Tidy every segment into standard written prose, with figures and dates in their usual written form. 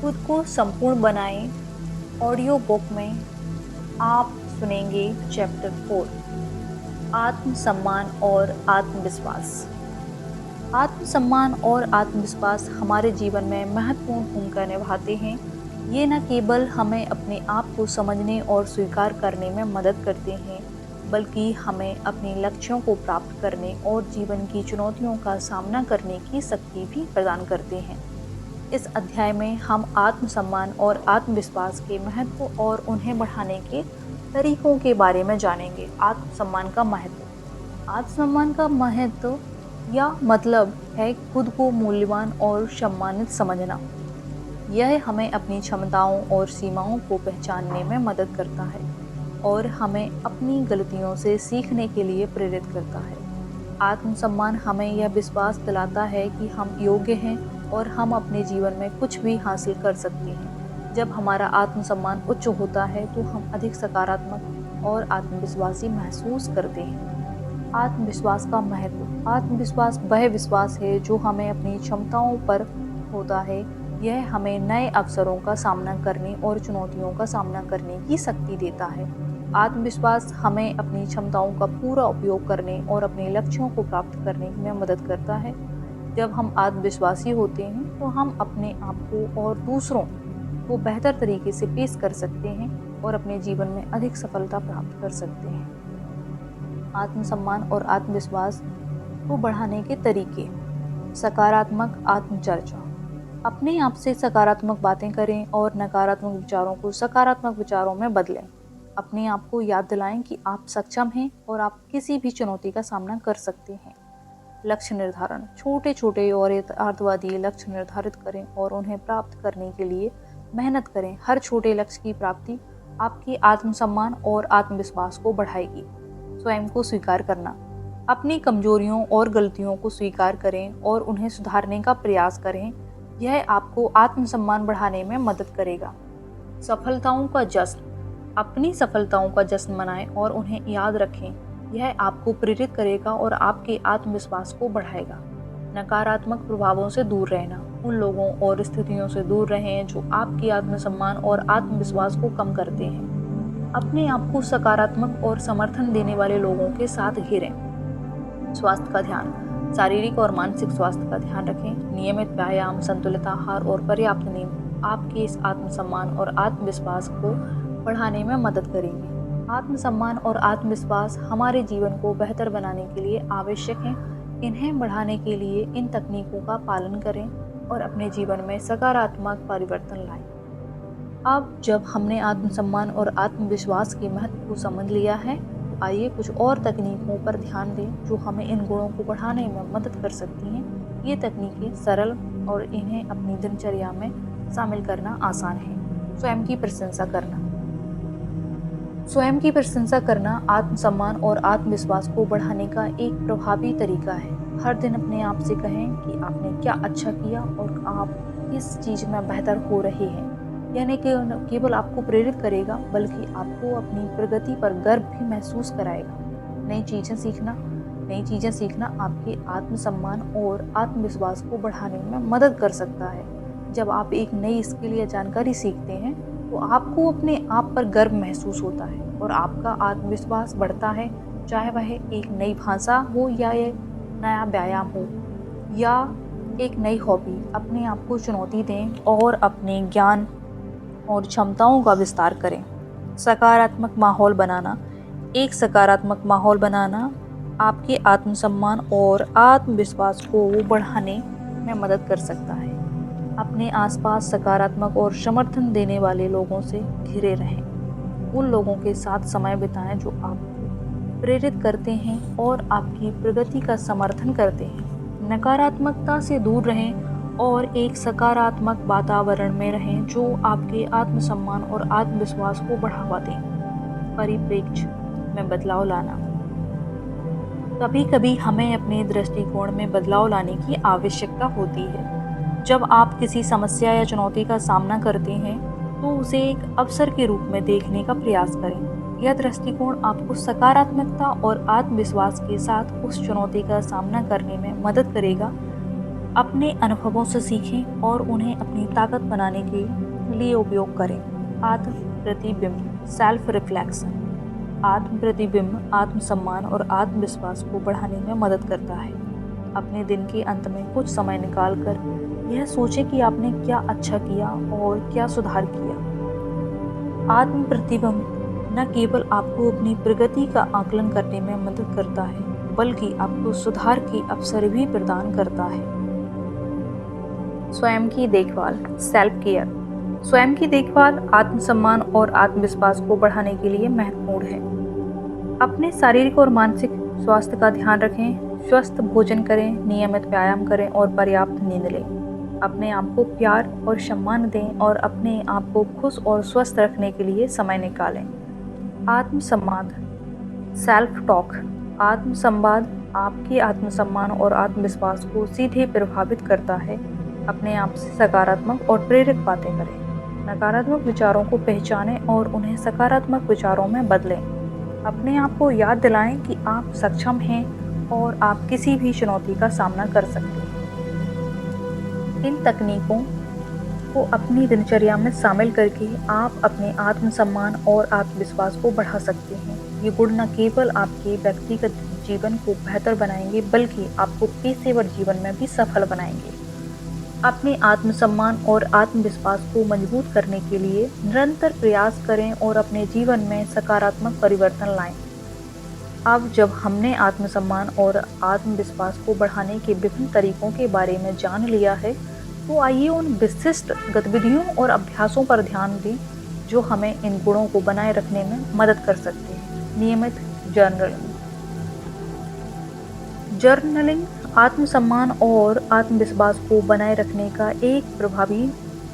खुद को संपूर्ण बनाएं ऑडियो बुक में आप सुनेंगे चैप्टर 4 आत्मसम्मान और आत्मविश्वास। आत्मसम्मान और आत्मविश्वास हमारे जीवन में महत्वपूर्ण भूमिका निभाते हैं। ये न केवल हमें अपने आप को समझने और स्वीकार करने में मदद करते हैं, बल्कि हमें अपने लक्ष्यों को प्राप्त करने और जीवन की चुनौतियों का सामना करने की शक्ति भी प्रदान करते हैं। इस अध्याय में हम आत्मसम्मान और आत्मविश्वास के महत्व और उन्हें बढ़ाने के तरीकों के बारे में जानेंगे। आत्मसम्मान का महत्व। आत्मसम्मान का महत्व या मतलब है खुद को मूल्यवान और सम्मानित समझना। यह हमें अपनी क्षमताओं और सीमाओं को पहचानने में मदद करता है और हमें अपनी गलतियों से सीखने के लिए प्रेरित करता है। आत्मसम्मान हमें यह विश्वास दिलाता है कि हम योग्य हैं और हम अपने जीवन में कुछ भी हासिल कर सकते हैं। जब हमारा आत्मसम्मान उच्च होता है तो हम अधिक सकारात्मक और आत्मविश्वासी महसूस करते हैं। आत्मविश्वास का महत्व। आत्मविश्वास वह विश्वास है जो हमें अपनी क्षमताओं पर होता है। यह हमें नए अवसरों का सामना करने और चुनौतियों का सामना करने की शक्ति देता है। आत्मविश्वास हमें अपनी क्षमताओं का पूरा उपयोग करने और अपने लक्ष्यों को प्राप्त करने में मदद करता है। जब हम आत्मविश्वासी होते हैं तो हम अपने आप को और दूसरों को बेहतर तरीके से पेश कर सकते हैं और अपने जीवन में अधिक सफलता प्राप्त कर सकते हैं। आत्मसम्मान और आत्मविश्वास को बढ़ाने के तरीके। सकारात्मक आत्मचर्चा। अपने आप से सकारात्मक बातें करें और नकारात्मक विचारों को सकारात्मक विचारों में बदलें। अपने आप को याद दिलाएं कि आप सक्षम हैं और आप किसी भी चुनौती का सामना कर सकते हैं। लक्ष्य निर्धारण। छोटे छोटे और यथार्थवादी लक्ष्य निर्धारित करें और उन्हें प्राप्त करने के लिए मेहनत करें। हर छोटे लक्ष्य की प्राप्ति आपके आत्मसम्मान और आत्मविश्वास को बढ़ाएगी। स्वयं को स्वीकार करना। अपनी कमजोरियों और गलतियों को स्वीकार करें और उन्हें सुधारने का प्रयास करें। यह आपको आत्मसम्मान बढ़ाने में मदद करेगा। सफलताओं का जश्न। अपनी सफलताओं का जश्न मनाएं और उन्हें याद रखें। यह आपको प्रेरित करेगा और आपके आत्मविश्वास को बढ़ाएगा। नकारात्मक प्रभावों से दूर रहना। उन लोगों और स्थितियों से दूर रहें जो आपके आत्मसम्मान और आत्मविश्वास को कम करते हैं। अपने आप को सकारात्मक और समर्थन देने वाले लोगों के साथ घेरें। स्वास्थ्य का ध्यान। शारीरिक और मानसिक स्वास्थ्य का ध्यान रखें। नियमित व्यायाम, संतुलित आहार और पर्याप्त नींद आपके इस आत्मसम्मान और आत्मविश्वास को बढ़ाने में मदद करेंगे। आत्मसम्मान और आत्मविश्वास हमारे जीवन को बेहतर बनाने के लिए आवश्यक हैं। इन्हें बढ़ाने के लिए इन तकनीकों का पालन करें और अपने जीवन में सकारात्मक परिवर्तन लाएं। अब जब हमने आत्मसम्मान और आत्मविश्वास के महत्व को समझ लिया है, तो आइए कुछ और तकनीकों पर ध्यान दें जो हमें इन गुणों को बढ़ाने में मदद कर सकती हैं। ये तकनीकें सरल और इन्हें अपनी दिनचर्या में शामिल करना आसान है। स्वयं की प्रशंसा करना। स्वयं की प्रशंसा करना आत्मसम्मान और आत्मविश्वास को बढ़ाने का एक प्रभावी तरीका है। हर दिन अपने आप से कहें कि आपने क्या अच्छा किया और आप किस चीज़ में बेहतर हो रहे हैं। यह न केवल आपको प्रेरित करेगा बल्कि आपको अपनी प्रगति पर गर्व भी महसूस कराएगा। नई चीज़ें सीखना आपके आत्मसम्मान और आत्मविश्वास को बढ़ाने में मदद कर सकता है। जब आप एक नई स्किल या जानकारी सीखते हैं तो आपको अपने आप पर गर्व महसूस होता है और आपका आत्मविश्वास बढ़ता है, चाहे वह एक नई भाषा हो या एक नया व्यायाम हो या एक नई हॉबी। अपने आप को चुनौती दें और अपने ज्ञान और क्षमताओं का विस्तार करें। सकारात्मक माहौल बनाना। एक सकारात्मक माहौल बनाना आपके आत्मसम्मान और आत्मविश्वास को बढ़ाने में मदद कर सकता है। अपने आसपास सकारात्मक और समर्थन देने वाले लोगों से घिरे रहें। उन लोगों के साथ समय बिताएं जो आपको प्रेरित करते हैं और आपकी प्रगति का समर्थन करते हैं। नकारात्मकता से दूर रहें और एक सकारात्मक वातावरण में रहें जो आपके आत्मसम्मान और आत्मविश्वास को बढ़ावा दें। परिप्रेक्ष्य में बदलाव लाना। कभी कभी हमें अपने दृष्टिकोण में बदलाव लाने की आवश्यकता होती है। जब आप किसी समस्या या चुनौती का सामना करते हैं तो उसे एक अवसर के रूप में देखने का प्रयास करें। यह दृष्टिकोण आपको सकारात्मकता और आत्मविश्वास के साथ उस चुनौती का सामना करने में मदद करेगा। अपने अनुभवों से सीखें और उन्हें अपनी ताकत बनाने के लिए उपयोग करें। आत्म प्रतिबिंब, सेल्फ रिफ्लेक्शन। आत्म प्रतिबिंब आत्मसम्मान और आत्मविश्वास को बढ़ाने में मदद करता है। अपने दिन के अंत में कुछ समय निकालकर यह सोचें कि आपने क्या अच्छा किया और क्या सुधार किया। आत्म प्रतिबिंब न केवल आपको अपनी प्रगति का आकलन करने में मदद करता है, बल्कि आपको सुधार के अवसर भी प्रदान करता है। स्वयं की देखभाल, सेल्फ केयर। स्वयं की देखभाल आत्मसम्मान और आत्मविश्वास को बढ़ाने के लिए महत्वपूर्ण है। अपने शारीरिक और मानसिक स्वास्थ्य का ध्यान रखें, स्वस्थ भोजन करें, नियमित व्यायाम करें और पर्याप्त नींद लें। अपने आप को प्यार और सम्मान दें और अपने आप को खुश और स्वस्थ रखने के लिए समय निकालें। आत्मसम्मान, सेल्फ टॉक। आत्मसंवाद आपके आत्मसम्मान और आत्मविश्वास को सीधे प्रभावित करता है। अपने आप से सकारात्मक और प्रेरक बातें करें। नकारात्मक विचारों को पहचानें और उन्हें सकारात्मक विचारों में बदलें। अपने आप को याद दिलाएं कि आप सक्षम हैं और आप किसी भी चुनौती का सामना कर सकते हैं। इन तकनीकों को अपनी दिनचर्या में शामिल करके आप अपने आत्मसम्मान और आत्मविश्वास को बढ़ा सकते हैं। ये गुण न केवल आपके व्यक्तिगत जीवन को बेहतर बनाएंगे, बल्कि आपको पेशेवर जीवन में भी सफल बनाएंगे। अपने आत्मसम्मान और आत्मविश्वास को मजबूत करने के लिए निरंतर प्रयास करें और अपने जीवन में सकारात्मक परिवर्तन लाएं। अब जब हमने आत्मसम्मान और आत्मविश्वास को बढ़ाने के विभिन्न तरीकों के बारे में जान लिया है, तो आइए उन विशिष्ट गतिविधियों और अभ्यासों पर ध्यान दें जो हमें इन गुणों को बनाए रखने में मदद कर सकते हैं। नियमित जर्नलिंग। जर्नलिंग आत्मसम्मान और आत्मविश्वास को बनाए रखने का एक प्रभावी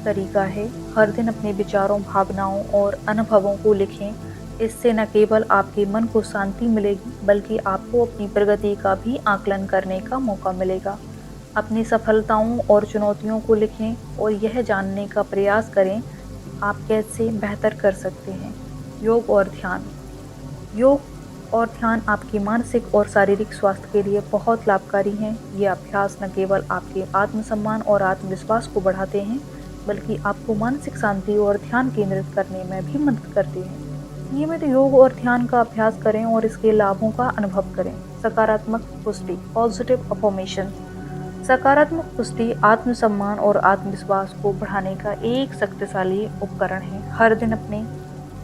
तरीका है। हर दिन अपने विचारों, भावनाओं और अनुभवों को लिखें। इससे न केवल आपके मन को शांति मिलेगी, बल्कि आपको अपनी प्रगति का भी आकलन करने का मौका मिलेगा। अपनी सफलताओं और चुनौतियों को लिखें और यह जानने का प्रयास करें कि आप कैसे बेहतर कर सकते हैं। योग और ध्यान। योग और ध्यान आपके मानसिक और शारीरिक स्वास्थ्य के लिए बहुत लाभकारी हैं। ये अभ्यास न केवल आपके आत्मसम्मान और आत्मविश्वास को बढ़ाते हैं, बल्कि आपको मानसिक शांति और ध्यान केंद्रित करने में भी मदद करते हैं। नियमित योग और ध्यान का अभ्यास करें और इसके लाभों का अनुभव करें। सकारात्मक पुष्टि, पॉजिटिव अफर्मेशन। सकारात्मक पुष्टि आत्मसम्मान और आत्मविश्वास को बढ़ाने का एक शक्तिशाली उपकरण है। हर दिन अपने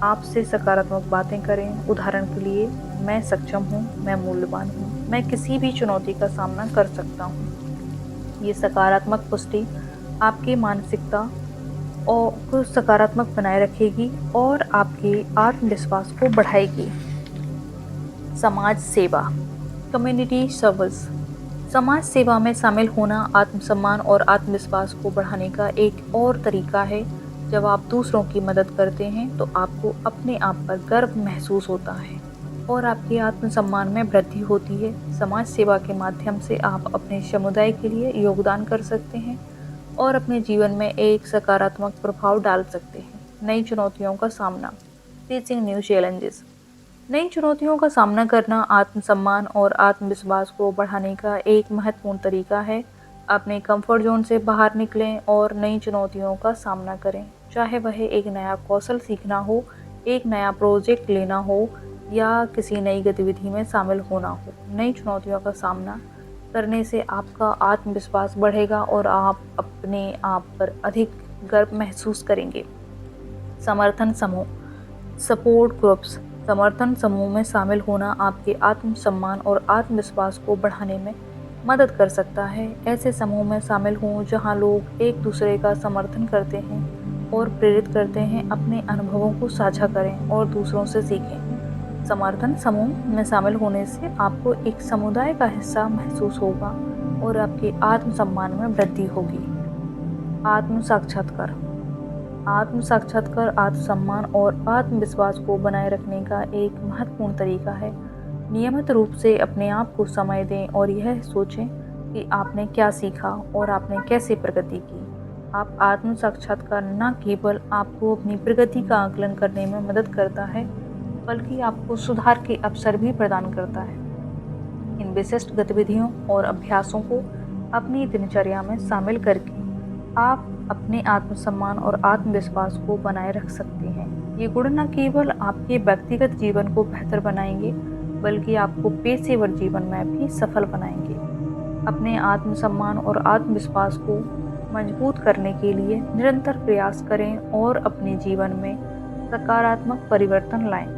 आप से सकारात्मक बातें करें। उदाहरण के लिए, मैं सक्षम हूँ, मैं मूल्यवान हूँ, मैं किसी भी चुनौती का सामना कर सकता हूँ। ये सकारात्मक पुष्टि आपकी मानसिकता और को सकारात्मक बनाए रखेगी और आपके आत्मविश्वास को बढ़ाएगी। समाज सेवा, कम्युनिटी सर्विस। समाज सेवा में शामिल होना आत्मसम्मान और आत्मविश्वास को बढ़ाने का एक और तरीका है। जब आप दूसरों की मदद करते हैं तो आपको अपने आप पर गर्व महसूस होता है और आपके आत्मसम्मान में वृद्धि होती है। समाज सेवा के माध्यम से आप अपने समुदाय के लिए योगदान कर सकते हैं और अपने जीवन में एक सकारात्मक प्रभाव डाल सकते हैं। नई चुनौतियों का सामना, फेसिंग न्यू चैलेंजेस। नई चुनौतियों का सामना करना आत्मसम्मान और आत्मविश्वास को बढ़ाने का एक महत्वपूर्ण तरीका है। अपने कंफर्ट जोन से बाहर निकलें और नई चुनौतियों का सामना करें, चाहे वह एक नया कौशल सीखना हो, एक नया प्रोजेक्ट लेना हो या किसी नई गतिविधि में शामिल होना हो। नई चुनौतियों का सामना करने से आपका आत्मविश्वास बढ़ेगा और आप अपने आप पर अधिक गर्व महसूस करेंगे। समर्थन समूह, सपोर्ट ग्रुप्स। समर्थन समूह में शामिल होना आपके आत्मसम्मान और आत्मविश्वास को बढ़ाने में मदद कर सकता है। ऐसे समूह में शामिल हों जहां लोग एक दूसरे का समर्थन करते हैं और प्रेरित करते हैं। अपने अनुभवों को साझा करें और दूसरों से सीखें। समर्थन समूह में शामिल होने से आपको एक समुदाय का हिस्सा महसूस होगा और आपके आत्मसम्मान में वृद्धि होगी। आत्म साक्षात्कार। आत्म साक्षात्कार आत्मसम्मान और आत्मविश्वास को बनाए रखने का एक महत्वपूर्ण तरीका है। नियमित रूप से अपने आप को समय दें और यह सोचें कि आपने क्या सीखा और आपने कैसे प्रगति की। आप आत्म साक्षात्कार न केवल आपको अपनी प्रगति का आकलन करने में मदद करता है, बल्कि आपको सुधार के अवसर भी प्रदान करता है। इन विशिष्ट गतिविधियों और अभ्यासों को अपनी दिनचर्या में शामिल करके आप अपने आत्मसम्मान और आत्मविश्वास को बनाए रख सकते हैं। ये गुण न केवल आपके व्यक्तिगत जीवन को बेहतर बनाएंगे, बल्कि आपको पेशेवर जीवन में भी सफल बनाएंगे। अपने आत्मसम्मान और आत्मविश्वास को मजबूत करने के लिए निरंतर प्रयास करें और अपने जीवन में सकारात्मक परिवर्तन लाएं।